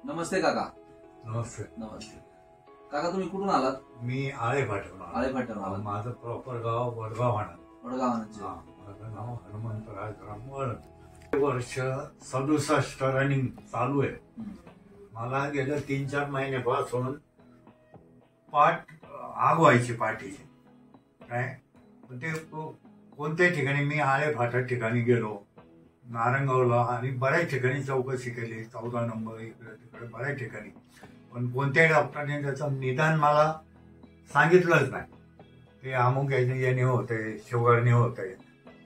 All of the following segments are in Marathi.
नमस्ते काका. नमस्ते. नमस्ते काका, तुम्ही कुठून आलात? मी आळेफाट्यावरून आळेफाट्यावरून. माझं प्रॉपर गाव वडगाव आणत. वडगाव. माझं नाव हनुमंतराज वळद. वर्ष 67 रनिंग चालू आहे. मला गेल्या 3-4 महिन्यापासून पाठ आग व्हायची पाठीची. काय ते कोणत्याही ठिकाणी मी आळेफाटा ठिकाणी गेलो, नारंगावला, आणि बऱ्याच ठिकाणी चौकशी केली, 14 नंबर इकडे तिकडे बऱ्याच ठिकाणी, पण कोणत्याही डॉक्टरने त्याचं निदान मला सांगितलंच नाही. ते अमुक याने होते, शुगरने होते,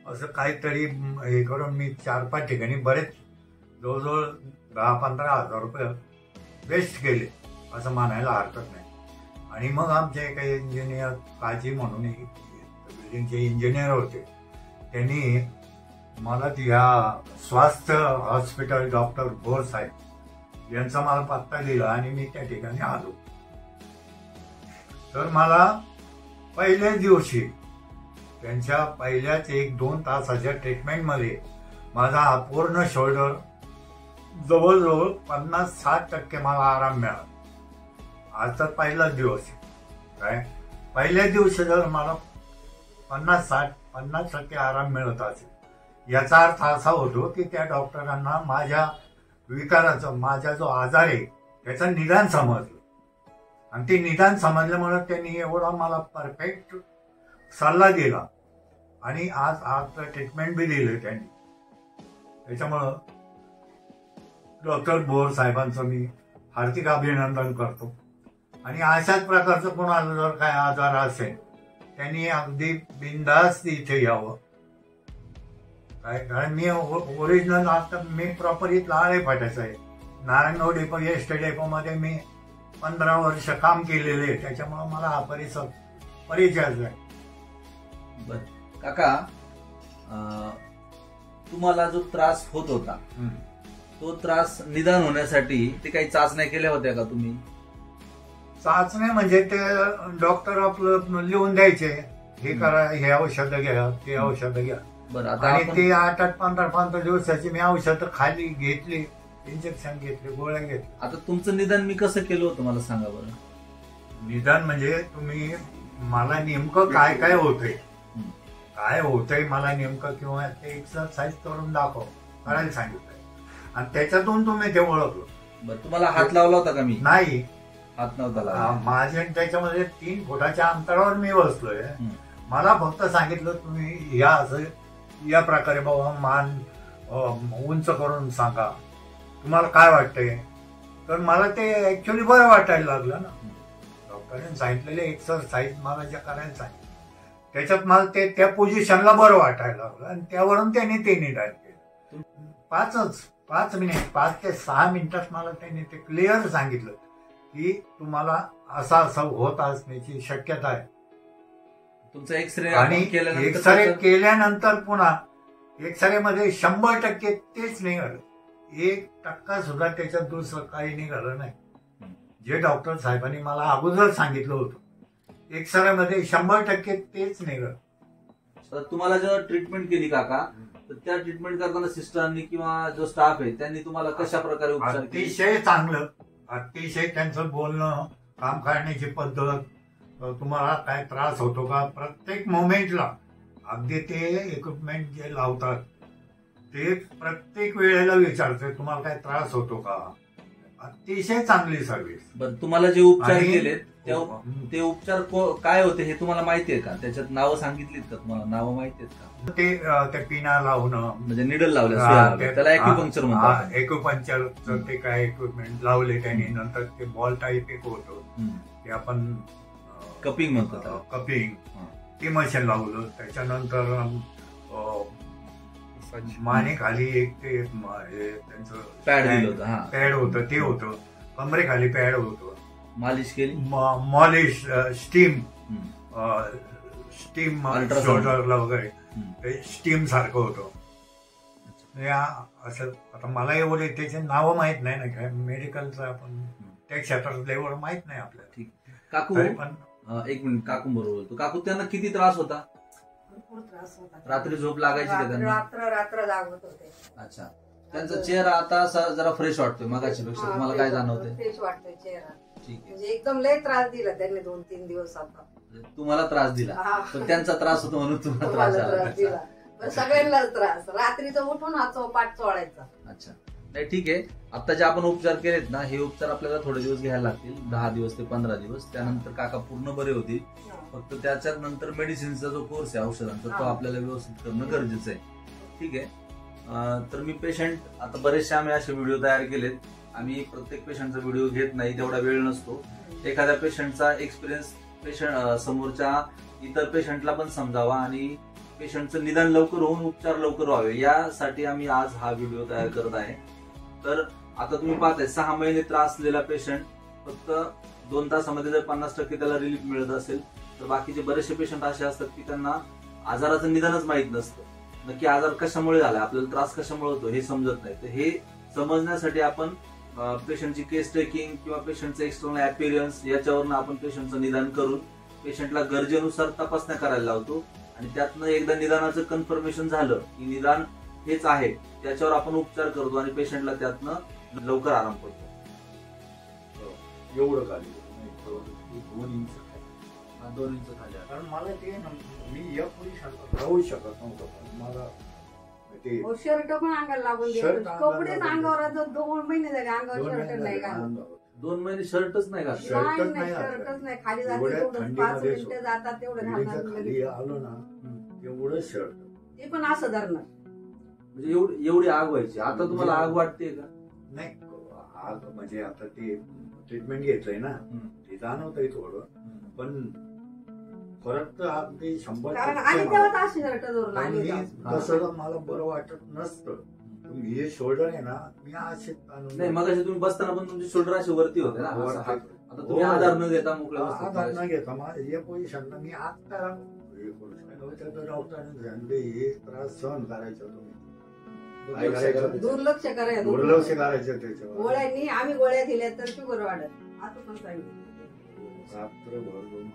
असं काहीतरी हे करून मी 4-5 ठिकाणी बरेच जवळजवळ 10-15 हजार रुपये वेस्ट केले असं मानायला हरकत नाही. आणि मग आमचे काही इंजिनियर, काजी म्हणून बिल्डिंगचे इंजिनियर होते, त्यांनी मला ह्या स्वास्थ्य हॉस्पिटल डॉक्टर बोर साहेब यांचा मला पत्ता दिला आणि मी त्या ठिकाणी आलो. तर मला पहिल्याच दिवशी त्यांच्या पहिल्याच 1-2 तासाच्या ट्रीटमेंटमध्ये माझा पूर्ण शोल्डर जवळजवळ 50-60% मला आराम मिळाला. आज तर पहिलाच दिवस काय, पहिल्याच दिवशी जर मला 50% आराम मिळत असेल, याचा अर्थ असा होतो की त्या डॉक्टरांना माझ्या विकाराचं, माझा जो आजार आहे त्याचं निदान समजलं, आणि ते निदान समजल्यामुळे त्यांनी एवढा मला परफेक्ट सल्ला दिला आणि आज ट्रीटमेंट बी दिलं त्यांनी. त्याच्यामुळं डॉक्टर बोर साहेबांचं मी हार्दिक अभिनंदन करतो. आणि अशाच प्रकारचं कोणाला जर काय आजार असेल त्यांनी अगदी बिनधास्त इथे यावं. काय, कारण मी ओरिजिनल आता मी प्रॉपर इथला आळेफाट्याचा आहे. नारायणगाव डेपो, एसटी डेपोमध्ये मी 15 वर्ष काम केलेले आहे, त्याच्यामुळे मला हा परिचय आहे. बर काका, तुम्हाला जो त्रास होत होता तो त्रास निदान होण्यासाठी ते काही चाचण्या केल्या होत्या का तुम्ही? चाचण्या म्हणजे ते डॉक्टर आपलं लिहून द्यायचे, हे करा, हे औषधं घ्या, ते औषधं घ्या. आणि ते 8-15 दिवसाची मी औषधं खाली घेतली, इंजेक्शन घेतले, गोळ्या घेतल्या. आता तुमचं निदान मी कसं केलं होतं मला सांगा बरं. निदान म्हणजे तुम्ही मला नेमकं काय काय होतंय मला नेमकं, किंवा ते एक्सरसाइज करून करायला सांगितलंय, आणि त्याच्यातून तुम्ही ते ओळखलं. बरं, तुम्हाला हात लावला होता का? मी नाही, हात नव्हता. माझ्या त्याच्यामध्ये 3 फुटाच्या अंतरावर मी बसलोय. मला फक्त सांगितलं तुम्ही या प्रकारे बाबा मान उंच करून सांगा, तुम्हाला काय वाटतंय. तर मला ते ऍक्च्युली बरं वाटायला लागलं ना. डॉक्टरांनी सांगितलेले एक्सरसाइज मला ज्या करायला सांगितलं त्याच्यात मला ते त्या पोझिशनला बरं वाटायला लागलं, आणि त्यावरून त्यांनी ते निदान केलं. 5 ते 6 मिनिटात मला त्यांनी ते क्लिअर सांगितलं की तुम्हाला असं होत असण्याची शक्यता आहे. तुमचा एक्सरे आणि एक्सरे केल्यानंतर पुन्हा एक्सरे मध्ये 100% तेच निघालं. 1% सुद्धा त्याच्यात दुसरं काही निघालं नाही. जे डॉक्टर साहेबांनी मला अगोदर सांगितलं होतं, एक्सरे मध्ये 100% तेच निघालं. तुम्हाला जेव्हा ट्रीटमेंट केली काका, तर त्या ट्रीटमेंट करताना सिस्टरांनी किंवा जो स्टाफ आहे त्यांनी तुम्हाला कशा प्रकारे उपचार केले? अतिशय चांगलं, अतिशय त्यांचं बोलणं, काम करण्याची पद्धत, तुम्हाला काय त्रास होतो का, प्रत्येक मोमेंटला अगदी ते इक्विपमेंट जे लावतात ते प्रत्येक वेळेला विचारते तुम्हाला काय त्रास होतो का. अतिशय चांगली सर्व्हिस. बरं, तुम्हाला जे उपचार केले ते उपचार काय होते हे तुम्हाला माहितीये का? त्याच्यात नावं सांगितलीत का तुम्हाला? नावं माहिती आहेत का? ते पिना लावणं, म्हणजे निडल लावलं, त्याला ॲक्युपंक्चर म्हणतात. ॲक्युपंक्चर ते काय इक्विपमेंट लावले त्यांनी. नंतर ते बॉल टाईप एक होतं, ते आपण कपिंग म्हणतात, कपिंग, ते मशीन लावलं. त्याच्यानंतर मानेखाली एक ते त्यांचं पॅड होतं, ते होतं. कमरेखाली पॅड होतं. मालिश केली, मॉलिश, स्टीम शोल्डरला वगैरे स्टीम सारखं होतं. असं आता मला एवढे त्याचे नावं माहित नाही ना, काय मेडिकलचं आपण त्या क्षेत्रात एवढं माहित नाही आपल्याला. ठीक काकू, पण 1 मिनिट, काकू बरोबर बोलतो. काकू, त्यांना किती त्रास होता? भरपूर त्रास होता. रात्री झोप लागायची का त्यांना? रात्र लागत होते. अच्छा, त्यांचा चेहरा आता असा जरा फ्रेश वाटतोय मगाच्या पेक्षा. तुम्हाला काय जाणवतंय? फ्रेश वाटतोय चेहरा. ठीक आहे. म्हणजे एकदम लय त्रास दिला त्यांनी 2-3 दिवस आता. तुम्हाला त्रास दिला, हा. पण त्यांचा त्रास होतो म्हणून तुम्हाला त्रास मला त्रास झाला. दिला. पण सगळ्यांनाच त्रास. रात्रीचं उठून हा चौपाट चोळायचा. अच्छा, नाही ठीक आहे. आता जे आपण उपचार केलेत ना, हे उपचार आपल्याला थोडे दिवस घ्यायला लागतील, 10 दिवस ते 15 दिवस. त्यानंतर काका पूर्ण बरे होतील. फक्त त्याच्यात नंतर मेडिसिनचा जो कोर्स आहे औषधांचा, तो आपल्याला व्यवस्थित करणं गरजेचं आहे. ठीक आहे. तर मी पेशंट, आता बरेचसे आम्ही असे व्हिडिओ तयार केलेत. आम्ही प्रत्येक पेशंटचा व्हिडिओ घेत नाही, तेवढा वेळ नसतो. एखाद्या पेशंटचा एक्सपिरियन्स पेशंट समोरच्या इतर पेशंटला पण समजावा आणि पेशंटचं निदान लवकर होऊन उपचार लवकर व्हावे, यासाठी आम्ही आज हा व्हिडिओ तयार करत आहे. तर आता तुम्ही पाहताय 6 महिने त्रास असलेला पेशंट फक्त 2 तासामध्ये जर 50% त्याला रिलीफ मिळत असेल, तर बाकीचे बरेचसे पेशंट असे असतात की त्यांना आजाराचं निदानच माहीत नसतं. नक्की आजार कशामुळे झाला, आपल्याला त्रास कशामुळे होतो हे समजत नाही. तर हे समजण्यासाठी आपण पेशंटची केस टेकिंग किंवा पेशंटचं एक्सटर्नल अपीअरन्स याच्यावरून आपण पेशंटचं निदान करून पेशंटला गरजेनुसार तपासण्या करायला लावतो. आणि त्यातनं एकदा निदानाचं कन्फर्मेशन झालं की निदान हेच आहे, त्याच्यावर आपण उपचार करतो आणि पेशंटला त्यातनं लवकर आराम पडतो. एवढं खाली 2 इंच खाली. 2 इंच खाली आहे. कारण मला ते मी या पोझिशनला राहू शकत नव्हतं. पण मला ते शर्ट पण अंगाला लागून शर्ट गेले. अंगाला कपडे लागून अंगावर आता 2 महिने झाले अंगावर 2 शर्ट नाही घालत. महिने 2 महिने शर्टच नाही घातलं. शर्ट नाही नाही नाही घातलं. शर्टच नाही. खाली जाते एवढ्या तेवढं 5 थंडीमध्ये मिनिटं जातात तेवढं बिल्डिंगच्या घालणार खाली लगेच. आलो ना, एवढं शर्ट. ते पण असं धरणार. म्हणजे एवढी आग व्हायची. आता तुम्हाला आग वाटते का? नाही, आग म्हणजे आता ते ट्रीटमेंट घेतलंय ना, ते जाणवतंय थोडं. पण फरक तर अगदी 100% कारण आणि तेव्हा अशी शर्ट धरून आणि आली मी होती. तसं मला बरं वाटत नसतं. हे शोल्डर आहे ना, मी असे नाही, मग तुम्ही बसताना पण तुमचे शोल्डर असे वरती होते ना. वर असं हात. ते- आता तुम्ही आधार न घेता मोकळ्या आधार बसता. न घेता माझ्या या पोझिशनला मी आता डॉक्टरांनी सांगितले हे त्रास सहन करायचा तुम्ही. काय करायचं? दुर्लक्ष करायचं. दुर्लक्ष करायचं त्याच्यावर. गोळ्यांनी आम्ही गोळ्या दिल्या तर शुगर वाढत. आता पण सांगितलं. रात्रभर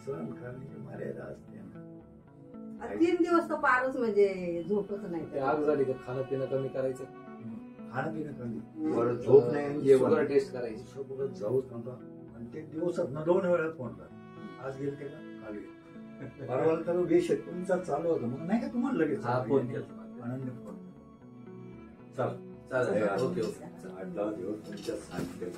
सहन करण्याची मर्यादा असते ना. 3 दिवस तर पारच म्हणजे झोपच नाही. ते आग झाली का खाणं पिणं कमी करायचं, खाणं पिणं कमी, बरं झोप नाही आणि जेवण शुगर टेस्ट करायची. सोबत जाऊच नका. आणि ते दिवसात 2 वेळा फोन कर. आज गेलते का, काल गेले. परवा तर विषय तुमचा चालू होता, मग नाही का तुम्हाला लगेच हा, फोन केला. आनंद फोन. चला चालेल. Okay okay. 8-10 दिवस तुमच्या सांगितले.